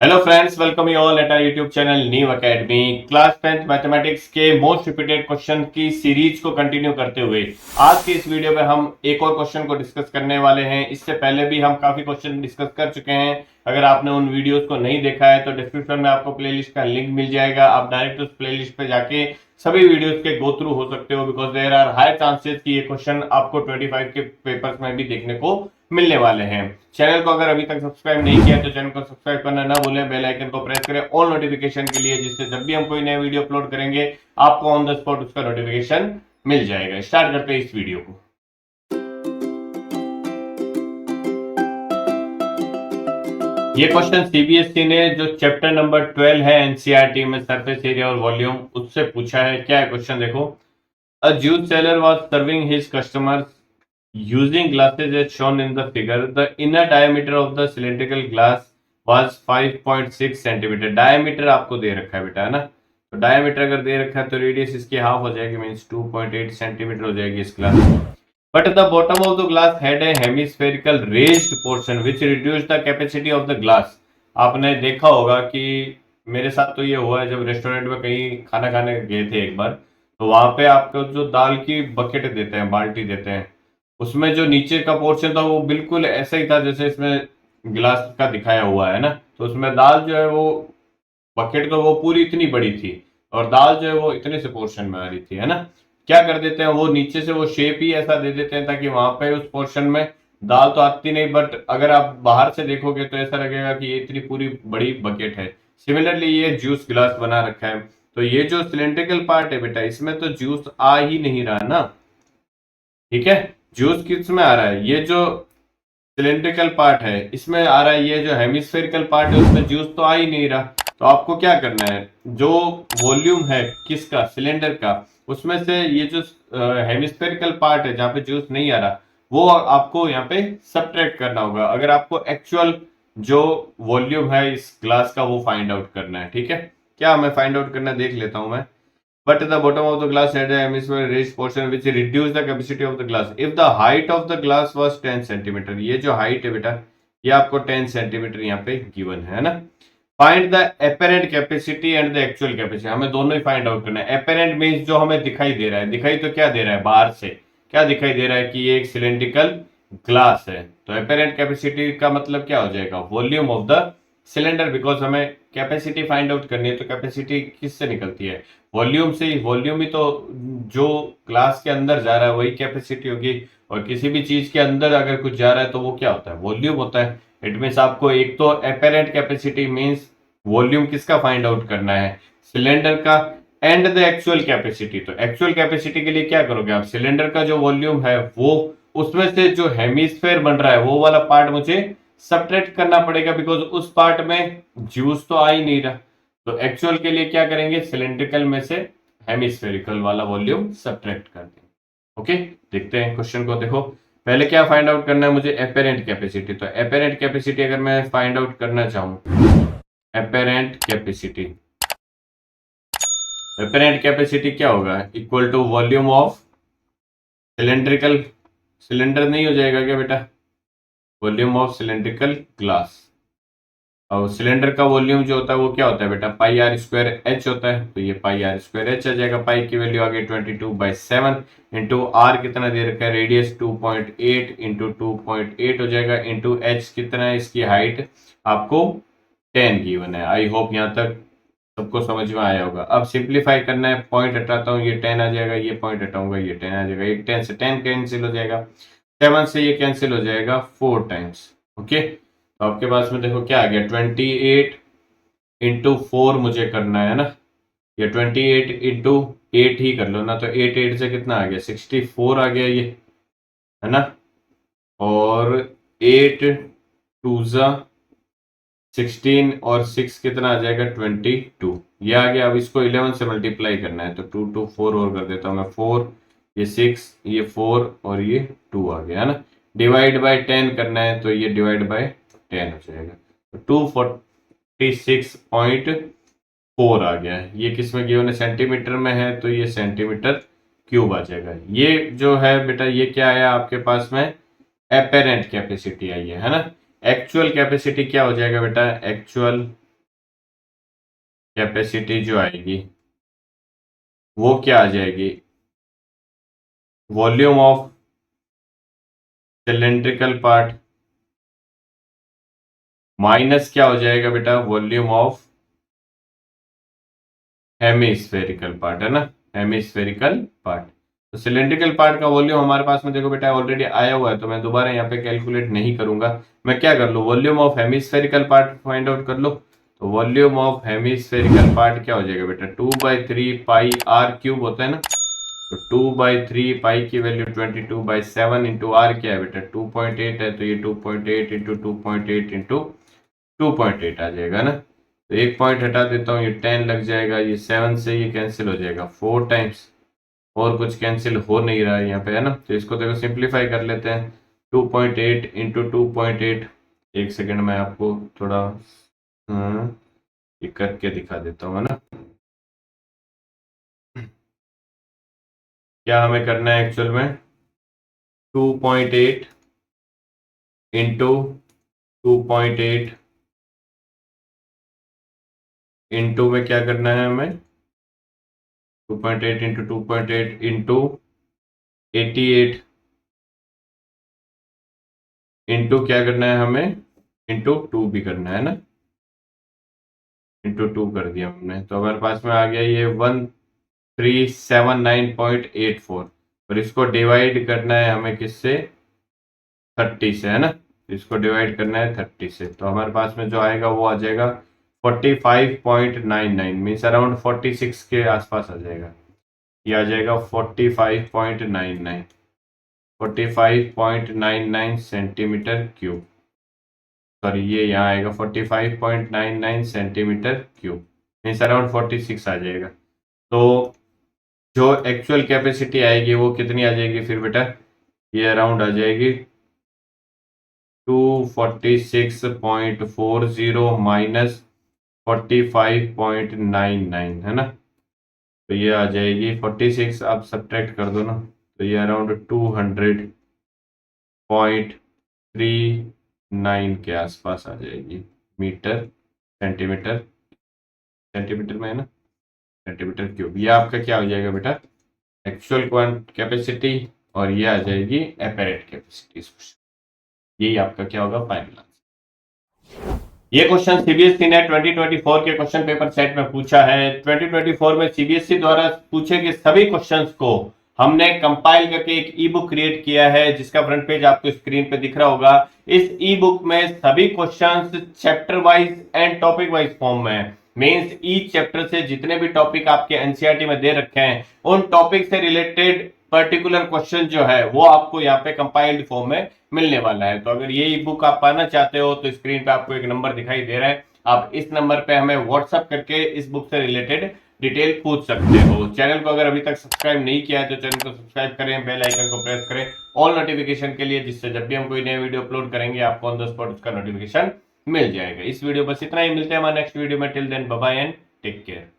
Hello friends, welcome you all at our YouTube channel New Academy. Class 10th mathematics के most repeated question की series को continue करते हुए आज की इस वीडियो में हम एक और क्वेश्चन को डिस्कस करने वाले हैं। इससे पहले भी हम काफी क्वेश्चन डिस्कस कर चुके हैं। अगर आपने उन वीडियोस को नहीं देखा है तो डिस्क्रिप्शन में आपको प्लेलिस्ट का लिंक मिल जाएगा। आप डायरेक्ट उस प्लेलिस्ट पे जाके सभी वीडियोस के गो थ्रू हो सकते हो, because there are high chances कि ये क्वेश्चन आपको 25 के पेपर्स में भी देखने को मिलने वाले हैं। चैनल को अगर अभी तक सब्सक्राइब नहीं किया तो चैनल को सब्सक्राइब करना ना भूलें, बेल आइकन को प्रेस करें ऑल नोटिफिकेशन के लिए, जिससे जब भी हम कोई नया वीडियो अपलोड करेंगे आपको ऑन द स्पॉट उसका नोटिफिकेशन मिल जाएगा। स्टार्ट करते हैं इस वीडियो को। ये क्वेश्चन सीबीएसई ने जो चैप्टर नंबर 12 है एनसीईआरटी में सरफेस एरिया और वॉल्यूम, उससे पूछा है। क्या है क्वेश्चन देखो। A juice seller was serving his customers using glasses as shown in the figure. The inner diameter of the cylindrical glass was 5.6 centimeter. Diameter आपको दे रखा है बेटा, है ना। तो डायमीटर अगर दे रखा है तो रेडियस इसकी हाफ हो जाएगी, मींस 2.8 सेंटीमीटर हो जाएगी इस ग्लास की। But the bottom of the glass had a hemispherical raised portion which reduced the capacity of the glass. आपने देखा होगा कि मेरे साथ तो ये हुआ है, जब रेस्टोरेंट में कहीं खाना खाने गए थे एक बार, तो वहां पे आपको जो दाल की बकेट देते हैं, बाल्टी देते हैं, उसमें जो नीचे का पोर्शन था वो बिल्कुल ऐसा ही था जैसे इसमें गिलास का दिखाया हुआ है ना। तो उसमें दाल जो है वो, बकेट तो वो पूरी इतनी बड़ी थी और दाल जो है वो इतने से पोर्शन में आ रही थी, है ना। क्या कर देते हैं वो नीचे से वो शेप ही ऐसा दे देते हैं ताकि वहां पे उस पोर्शन में दाल तो आती नहीं, बट अगर आप बाहर से देखोगे तो ऐसा लगेगा कि ये इतनी पूरी बड़ी बकेट है। सिमिलरली ये जूस गिलास बना रखा है, तो ये जो सिलेंड्रिकल पार्ट है बेटा, इसमें तो जूस आ ही नहीं रहा ना, ठीक है। जूस किस में आ रहा है, ये जो सिलेंड्रिकल पार्ट है इसमें आ रहा है। ये जो हेमिस्फेरिकल पार्ट है उसमें जूस तो आ ही नहीं रहा। तो आपको क्या करना है, जो वॉल्यूम है किसका, सिलेंडर का, उसमें से ये जो हेमिस्फेरिकल पार्ट है जहाँ पे जूस नहीं आ रहा वो आपको यहाँ पे सब्ट्रैक्ट करना होगा, अगर आपको एक्चुअल जो वॉल्यूम है इस ग्लास का वो फाइंड आउट करना है, ठीक है। क्या मैं फाइंड आउट करना देख लेता हूं मैं। But the bottom of the glass had a hemispherical raised portion which reduced the capacity of the glass. If the height of the glass was 10 centimeter, ये जो height है बेटा ये आपको 10 centimeter यहाँ पे given है ना। Find the apparent capacity and the actual capacity, हमें दोनों ही find out करना है। Apparent means जो हमें दिखाई दे रहा है, दिखाई तो क्या दे रहा है, बाहर से क्या दिखाई दे रहा है कि ये एक cylindrical ग्लास है। तो apparent capacity का मतलब क्या हो जाएगा, volume of the cylinder, because हमें कैपेसिटी फाइंड आउट करनी है। तो कैपेसिटी किससे निकलती है, वॉल्यूम से ही। वॉल्यूम ही तो जो ग्लास के अंदर जा रहा है वही कैपेसिटी होगी, और किसी भी चीज के अंदर अगर कुछ जा रहा है तो वो क्या होता है, वॉल्यूम होता है। इट मीन्स आपको एक तो अपेरेंट कैपेसिटी मीन्स वॉल्यूम किसका फाइंड आउट करना है, सिलेंडर का, एंड द एक्चुअल कैपेसिटी। तो एक्चुअल कैपेसिटी के लिए क्या करोगे आप, सिलेंडर का जो वॉल्यूम है वो उसमें से जो हेमिस्फेयर बन रहा है वो वाला पार्ट मुझे सब्ट्रैक्ट करना पड़ेगा, बिकॉज उस पार्ट में जूस तो आ ही नहीं रहा। तो एक्चुअल के लिए क्या करेंगे, सिलेंड्रिकल में से हेमिस्फेरिकल वाला वॉल्यूम सब्ट्रैक्ट कर देंगे। ओके, देखते हैं क्वेश्चन को। देखो पहले क्या फाइंड आउट करना है मुझे, अपेरेंट कैपेसिटी। तो अपेरेंट कैपेसिटी अगर मैं फाइंड आउट करना चाहूं, अपेरेंट कैपेसिटी, अपेरेंट कैपेसिटी क्या होगा, equal to volume of cylindrical, cylinder नहीं हो जाएगा क्या बेटा, वॉल्यूम ऑफ सिलेंड्रिकल ग्लास। और सिलेंडर का वॉल्यूम जो होता है वो क्या होता है बेटा, पाई आर स्क्वायर एच होता है। तो ये पाई आर स्क्वायर एच आ जाएगा। पाई की वैल्यू आ गई 22/7 इंटू आर कितना दे रखा है, रेडियस 2.8 इंटू 2.8 हो जाएगा, इंटू एच कितना है, इसकी हाइट आपको 10 गिवन है। आई होप यहाँ तक सबको समझ में आया होगा। अब सिंप्लीफाई करना है, पॉइंट हटाता हूँ, ये 10 आ जाएगा, ये पॉइंट हटाऊंगा, ये 10 आ जाएगा। एक 10 से 10 कैंसिल हो जाएगा, 7 से ये कैंसिल हो जाएगा 4 टाइम्स। ओके, तो आपके पास में देखो क्या आ गया, 28 इंटू 4 मुझे करना है ना, ये 28 इंटू 8 ही कर लो ना। तो 8 से कितना आ गया, 64 आ गया ये, है ना। और 8 2 जा 16 और 6 कितना आ जाएगा, 22 ये आ गया। अब इसको 11 से मल्टीप्लाई करना है, तो 2 2 4 और कर देता हूँ मैं, 4 ये 6 ये 4 और ये 2 आ गया, है ना। डिवाइड बाय 10 करना है, तो ये डिवाइड बाय 10 हो जाएगा, तो 246.4 आ गया है। ये किस में गिवन है, सेंटीमीटर में है, तो ये सेंटीमीटर क्यूब आ जाएगा। ये जो है बेटा ये क्या आया आपके पास में, अपेरेंट कैपेसिटी आई है ना। एक्चुअल कैपेसिटी क्या हो जाएगा बेटा, एक्चुअल कैपेसिटी जो आएगी वो क्या आ जाएगी, volume of cylindrical part minus क्या हो जाएगा बेटा, वॉल्यूम ऑफ हेमिस्फेरिकल पार्ट, है ना, हेमिस्फेरिकल पार्ट। तो सिलेंड्रिकल पार्ट का वॉल्यूम हमारे पास में देखो बेटा ऑलरेडी आया हुआ है, तो मैं दोबारा यहाँ पे कैलकुलेट नहीं करूंगा। मैं क्या कर लूँ, volume of hemispherical part find out कर लो। तो वॉल्यूम ऑफ हेमिस्फेरिकल पार्ट क्या हो जाएगा बेटा, 2/3 पाई आर क्यूब होता है ना, तो 2/3 पाई की वैल्यू 22/7 इंटू आर क्या है बेटा 2.8 है, तो ये 2.8 इंटू 2.8 इंटू 2.8 आ जाएगा ना। तो एक पॉइंट हटा देता हूँ, ये 10 लग जाएगा, ये 7 से ये कैंसिल हो जाएगा 4 टाइम्स, और कुछ कैंसिल हो नहीं रहा है यहाँ पे, है ना। तो इसको देखो सिंप्लीफाई कर लेते हैं, 2.8 इंटू 2.8, एक सेकेंड में आपको थोड़ा ये करके दिखा देता हूँ, है ना। क्या हमें करना है एक्चुअल में, 2.8 इंटू 2.8 इंटू में क्या करना है हमें, 2.8 इंटू 2.8 इंटू 88 इंटू क्या करना है हमें, इंटू 2 भी करना है ना, इंटू 2 कर दिया हमने, तो हमारे पास में आ गया ये 1379.84, और इसको डिवाइड करना है हमें किससे, 30 से, है ना। इसको डिवाइड करना है 30 से, तो हमारे पास में जो आएगा वो आ जाएगा 45.99, मीन्स अराउंड 46 के आसपास आ जाएगा। ये आ जाएगा 45.99, 45.99 सेंटीमीटर क्यूब, सॉरी ये यहाँ आएगा 45.99 सेंटीमीटर क्यूब, मीन्स अराउंड 46 आ जाएगा। तो जो एक्चुअल कैपेसिटी आएगी वो कितनी आ जाएगी फिर बेटा, ये अराउंड आ जाएगी 246.40 माइनस 45.99, है ना। तो ये आ जाएगी 46, आप सब्ट्रैक्ट कर दो ना, तो ये अराउंड 200.39 के आसपास आ जाएगी मीटर, सेंटीमीटर, सेंटीमीटर में है ना, सेंटीमीटर क्यूब। ये आपका क्या हो जाएगा बेटा, एक्चुअल क्वांट कैपेसिटी, और ये आ जाएगी एपेरेट कैपेसिटी। यही आपका क्या होगा, फाइनल आंसर। ये क्वेश्चन सीबीएसई ने 2024 के क्वेश्चन पेपर सेट में पूछा है। 2024 में सीबीएसई द्वारा पूछे गए सभी क्वेश्चंस को हमने कंपाइल करके एक ई बुक क्रिएट किया है, जिसका फ्रंट पेज आपको स्क्रीन पे दिख रहा होगा। इस ई बुक में सभी questions chapter wise and topic wise form में है। मींस ईच चैप्टर से जितने भी टॉपिक आपके एनसीईआरटी में दे रखे हैं, उन टॉपिक से रिलेटेड पर्टिकुलर क्वेश्चन जो है वो आपको यहाँ पे कंपाइल्ड फॉर्म में मिलने वाला है। तो अगर ये बुक आप पाना चाहते हो तो स्क्रीन पे आपको एक नंबर दिखाई दे रहा है, आप इस नंबर पे हमें व्हाट्सअप करके इस बुक से रिलेटेड डिटेल पूछ सकते हो। चैनल को अगर अभी तक सब्सक्राइब नहीं किया है तो चैनल को सब्सक्राइब करें, बेल आइकन को प्रेस करें ऑल नोटिफिकेशन के लिए, जिससे जब भी हम कोई नया वीडियो अपलोड करेंगे आपको ऑन द स्पॉट उसका नोटिफिकेशन मिल जाएगा। इस वीडियो बस इतना ही, मिलते हैं हमारे नेक्स्ट वीडियो में। Till then bye bye and take care.